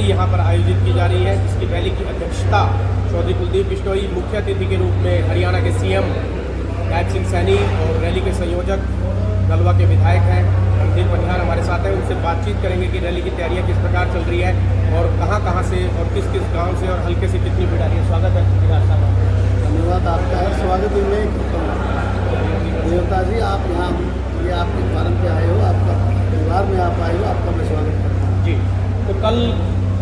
Rally यहाँ पर आयोजित की जा रही है, जिसकी रैली की अध्यक्षता चौधरी कुलदीप बिश्नोई, मुख्य अतिथि के रूप में हरियाणा के सीएम नायब सिंह सैनी और रैली के संयोजक गलवा के विधायक हैं रणधीर पनिहार हमारे साथ हैं। उनसे बातचीत करेंगे कि रैली की तैयारियाँ किस प्रकार चल रही है और कहाँ से और किस किस गाँव से और हल्के से कितनी भीड़ आ रही है। स्वागत है पनिहार साहब। धन्यवाद आपका है, स्वागत है। देवता जी, आप यहाँ ये आपके फार्म पे आए हो, आपका परिवार में आप आए हो, आपका मैं स्वागत करता हूँ जी। तो कल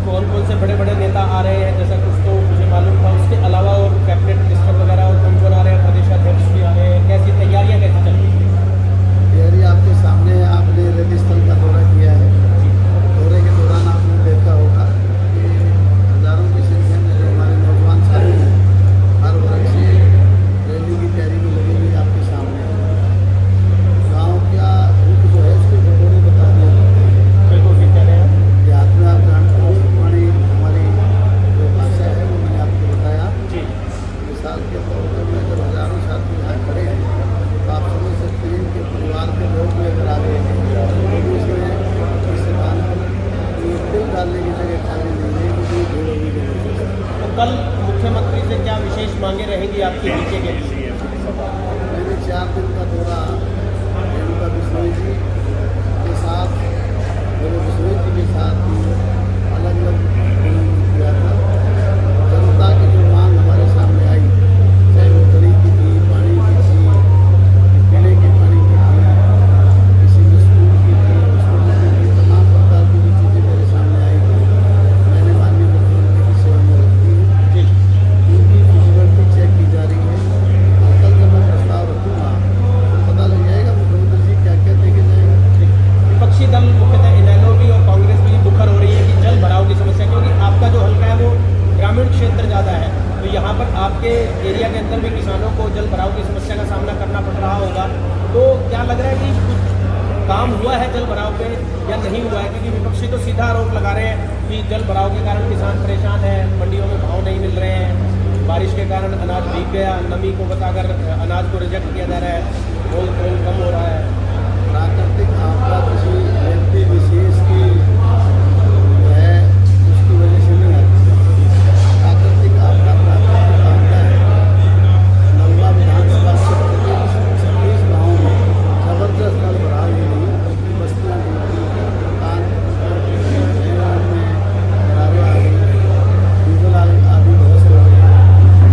कौन कौन से बड़े बड़े नेता आ रहे हैं, जैसा कुछ तो मुझे मालूम था, उसके अलावा और कैबिनेट मिनिस्टर वगैरह और कौन कौन आ रहे हैं, प्रदेशाध्यक्ष भी आ रहे हैं, कैसी तैयारियाँ कैसी चल रही हैं? तैयारी आपके सामने है। आपने रैली स्थल का दौरा किया है। दौरे के दौरान आपने देखा होगा कि हज़ारों की संख्या में जो हमारे नौजवान साथी हैं, हर वर्ग से रैली की तैयारी में लगे हुए आपके सामने है। गाँव का रुख जो है उसके बटोरे बता दिए जाते हैं। बिल्कुल ठीक कह रहे हैं। देहात में आप जानते हो हमारी जो भाषा है वो मैंने आपको बताया जी। मिसाल के तौर पर मैं जब हज़ारों साथी यहाँ खड़े हैं तो आप समझ सकते हैं कि परिवार के लोग भी अगर आ गए हैं तो भी इसमें इस स्थान पर तिल डालने की जगह खाली नहीं है, क्योंकि भीड़ होगी जरूर। तो कल मुख्यमंत्री से क्या विशेष मांगे रहेंगी आपकी हल्के के लिए? मैंने 4 दिन का दौरा रेणुका बिश्नोई जी के साथ, मेरे बिश्नोई जी के साथ अलग अलग किया था। जनता की जो मांग हमारे सामने आई, चाहे वो गली की थी, पानी की थी, पीने के पानी की थी, किसी में स्कूल की थी, उसमें की तमाम प्रकार की जो चीज़ें मेरे सामने आई थी, मैंने माननीय मुख्यमंत्री की सेवा में रखी है। उनकी फिजिबिलिटी चेक की जा रही है। और कल जब मैं प्रस्ताव रखूँगा तो पता लग जाएगा मुख्यमंत्री जी क्या क्या देखे जाएंगे। विपक्षी दल मुख्यतः इनेलो भी और कांग्रेस भी मुखर हो रही है कि जल भराव की समस्या, क्योंकि आपका जो हल्का है वो ग्रामीण क्षेत्र ज़्यादा है, तो यहाँ पर आपके एरिया के अंदर भी किसानों को जल भराव की समस्या का सामना करना पड़ रहा होगा। तो क्या लग रहा है कि कुछ काम हुआ है जल भराव पे या नहीं हुआ है? क्योंकि विपक्षी तो सीधा आरोप लगा रहे हैं कि जल भराव के कारण किसान परेशान हैं, मंडियों में भाव नहीं मिल रहे हैं, बारिश के कारण अनाज भीग गया, नमी को बताकर अनाज को रिजेक्ट किया जा रहा है, मोल तोल कम हो रहा है। प्राकृतिक आपदा किसी व्यक्ति विशेष की जो है उसकी वजह से नहीं आती। प्राकृतिक आपदा है। नलवा विधानसभा क्षेत्र के 26 गाँव में जबरदस्त जल भराव ही नहीं बल्कि बस्तियाँ डूबी, मकान में दरारें आ गई, डीजल आदि ध्वस्त हो गई,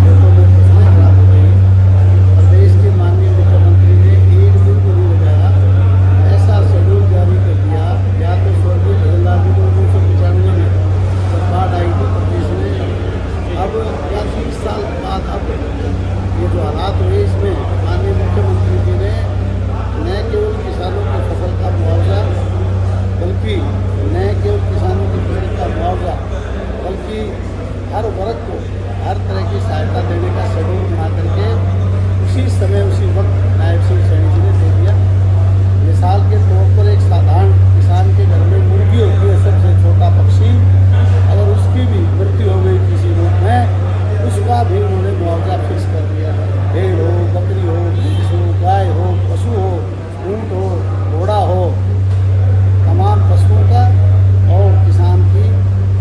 खेतों में फसलें खराब हो गई। प्रदेश के माननीय मुख्यमंत्री ने एक दिन को नहीं लगाया, ऐसा शेड्यूल जारी कर दिया। या तो स्वर्गीय भजनलाल जी को 1995 में जब बाढ़ आई थी प्रदेश में, अब या 30 साल बाद अब ये जो हालात हुए, इसमें माननीय मुख्यमंत्री जी ने न केवल किसानों की फसल का मुआवजा, बल्कि न केवल किसानों की फसल का मुआवजा, बल्कि हर वर्ग को हर तरह की सहायता देने का शेड्यूल बना करके उसी समय उसी वक्त नायब सिंह सैनी जी ने दे दिया। मिसाल के तौर पर एक साधारण किसान के घर में मुर्गी होती है, सबसे छोटा पक्षी, अगर उसकी भी मृत्यु हो गई किसी रूप में, उसका भी उन्होंने मुआवजा फिक्स कर दिया है। भेड़ हो, बकरी हो, भैंस हो, गाय हो, पशु हो, ऊँट हो, घोड़ा हो, तमाम पशुओं का और किसान की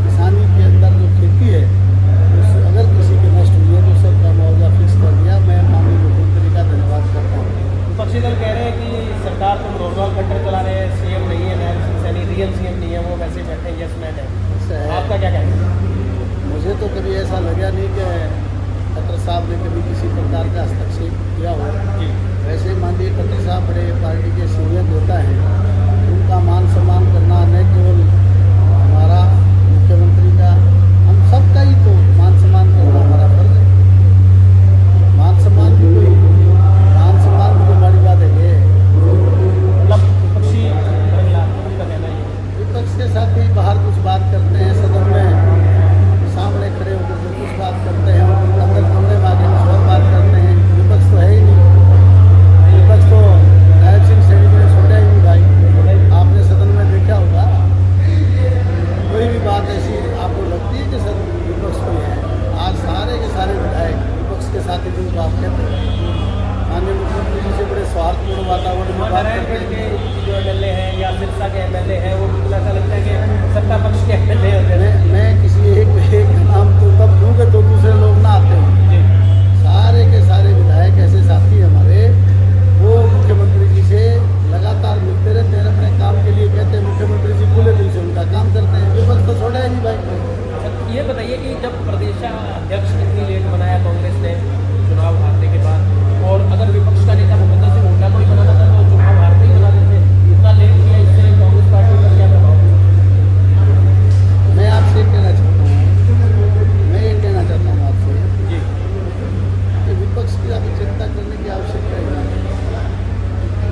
किसानी के अंदर जो खेती है उस अगर किसी की नष्ट हुई है तो सबका मुआवजा फिक्स कर दिया। मैं माननीय मुख्यमंत्री का धन्यवाद करता हूँ। विपक्षी दल कह रहे हैं कि सरकार तुम रोजगार कट्टर चला रहे हैं, सीएम नहीं है नायब सिंह सैनी, रियल सीएम नहीं है, वो वैसे बैठे यस मैन है। आपका क्या कहना है? मुझे तो कभी ऐसा लगा नहीं कि खट्टर साहब ने कभी किसी प्रकार का हस्तक्षेप किया हो। वैसे माननीय खट्टर साहब बड़े पार्टी के सीनियर नेता हैं, उनका मान सम्मान करना न केवल हमारा मुख्यमंत्री का, हम सबका ही तो मान सम्मान करना हमारा फर्ज है। मान सम्मान भी कोई बड़ी बात है। मतलब विपक्षी का कहना है विपक्ष के साथ ही बाहर कुछ बात करते हैं, सदन में सामने खड़े होकर जो कुछ बात करते हैं, अंदर कमरे में आगे कुछ और बात करते हैं। विपक्ष तो है ही नहीं। विपक्ष तो नायब सिंह सैनी ने छोड़ा ही नहीं भाई। आपने सदन में देखा होगा, कोई भी बात ऐसी आपको लगती है कि सर विपक्ष कोई है? आज सारे के सारे विधायक विपक्ष के साथ ही जो बात कहते हैं, माननीय मुख्यमंत्री जी से बड़े स्वार्थपूर्ण वातावरण में बात करते हैं। जो एमएलए हैं या सिरसा के एमएलए हैं, वो बिल्कुल ऐसा लगता है कि सत्ता पक्ष के एमएलए होते हैं। मैं अच्छा, अध्यक्ष कितनी लेट बनाया कांग्रेस ने चुनाव हारने के बाद, और अगर विपक्ष का नेता भूपेंद्र सिंह हुड्डा को ही बनाना था तो चुनाव हारते ही बना देते, इतना लेट किया, इससे कांग्रेस पार्टी पर क्या प्रभाव? मैं आपसे कहना चाहता हूँ, मैं ये कहना चाहता हूँ आपसे जी कि विपक्ष की अभी चिंता करने की आवश्यकता ही नहीं है।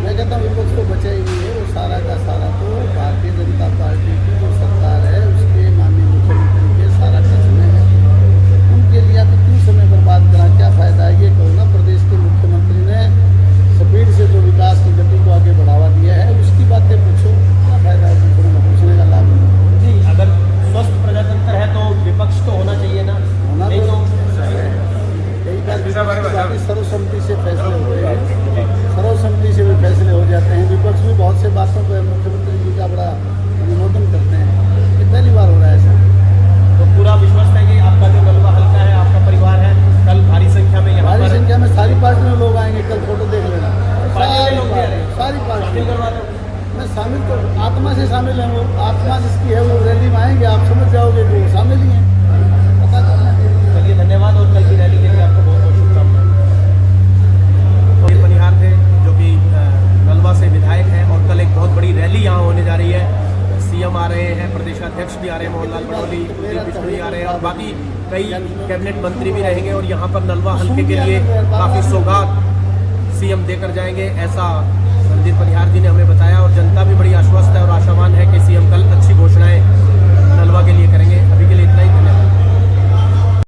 मैं कहता हूँ विपक्ष को बचा ही नहीं है, वो सारा का सारा तो भारतीय जनता पार्टी की जो सरकार है उसके माननीय मुख्यमंत्री के सारा टच में है। उनके लिए आप क्यों समय बर्बाद करा, क्या फ़ायदा है? ये कहो ना, प्रदेश के मुख्यमंत्री ने स्पीड से जो विकास की गति को आगे बढ़ावा दिया है उसकी बातें पूछो, क्या फ़ायदा है? पूछने का लाभ नहीं। जी, अगर स्वस्थ प्रजातंत्र है तो विपक्ष तो होना चाहिए ना, होना नहीं तो कई बार सर्वसम्मति से फैसले होते हैं, सर्वसम्मति से भी फैसले हो जाते हैं। विपक्ष भी बहुत से बातों पर मुख्यमंत्री जी का बड़ा अनुमोदन करते हैं। ये पहली बार हो रहा है ऐसा। तो पूरा विश्वास है कि आपका जो नलवा हल्का है, आपका परिवार है, कल भारी संख्या में यहाँ भारी पर संख्या में सारी पार्टियों में लोग आएंगे, कल फोटो देख लेना। पार्टी के लोग भी आ रहे हैं। सारी शामिल पार्टी करवा दो। मैं शामिल तो आत्मा से शामिल हैं, वो आत्मा जिसकी है वो रैली में आएंगे, आप समझ जाओगे कि वो शामिल ही हैं। पता करना। चलिए, धन्यवाद, और कल की रैली के लिए आपको बहुत बहुत शुभकामनाएं। ये बनिहार थे जो कि नलवा से विधायक हैं, और कल एक बहुत बड़ी रैली यहाँ होने जा रही है। सीएम आ रहे हैं, प्रदेशाध्यक्ष भी आ रहे हैं, मोहनलाल बड़ौली, कुलदीप बिश्नोई आ रहे हैं, और बाकी कई कैबिनेट मंत्री भी रहेंगे, और यहाँ पर नलवा हल्के के लिए काफ़ी सौगात सीएम देकर जाएंगे, ऐसा रणधीर बनिहार जी ने हमें बताया, और जनता भी बड़ी आश्वस्त